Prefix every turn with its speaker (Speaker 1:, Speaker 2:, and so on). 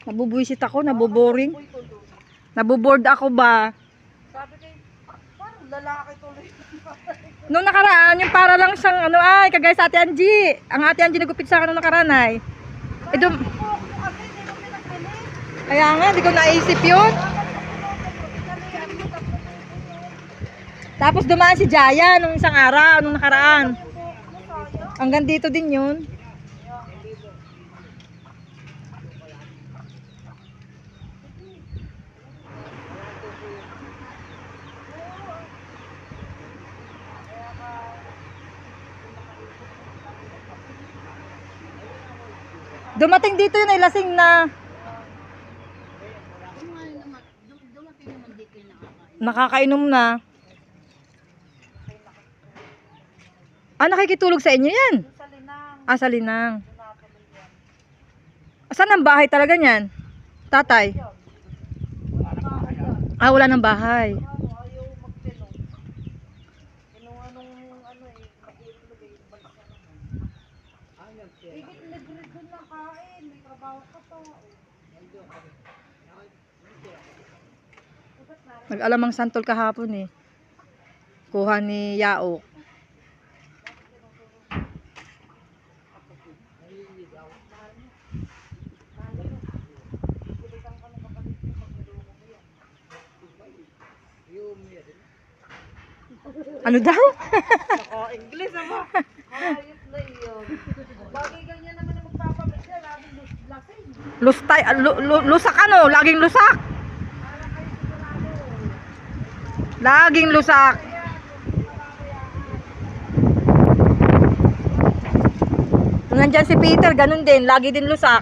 Speaker 1: Nabubuisit ako, naboboring. Naboboard ako ba?
Speaker 2: Sabi ko, parang lalaki tuloy.
Speaker 1: Nung nakaraan, yung para lang siyang ano ay, kagaya sa Ate Angie. Ang Ate Angie nagupit sa akin nung nakaraan ay.
Speaker 2: Kasi hindi mo pinagpilit.
Speaker 1: Kaya nga, hindi ko naisip yun. Tapos dumaan si Jaya nung isang araw, nung nakaraan. Hanggang dito din yun. Dumating dito yun ay lasing na. Nakakainom na. Nakikitulog sa inyo yan?
Speaker 2: Sa Linang.
Speaker 1: Sa Linang. Saan ang bahay talaga niyan? Tatay? Wala ng bahay.
Speaker 2: Ayaw magpilong. Kinuha nung makilog eh. Balik ka naman. Ibig nag-read doon na kain. May trabaho ka pa.
Speaker 1: Nag-alamang santol kahapon eh. Kuha ni Yaok. Ano daw?
Speaker 2: English ama. Ayos na yun. Bagay ganyan naman na magpapabit siya. Laging lasing.
Speaker 1: Lustay, lusak ano? Laging lusak. Laging lusak. Nandyan si Peter, ganun din. Lagi din lusak.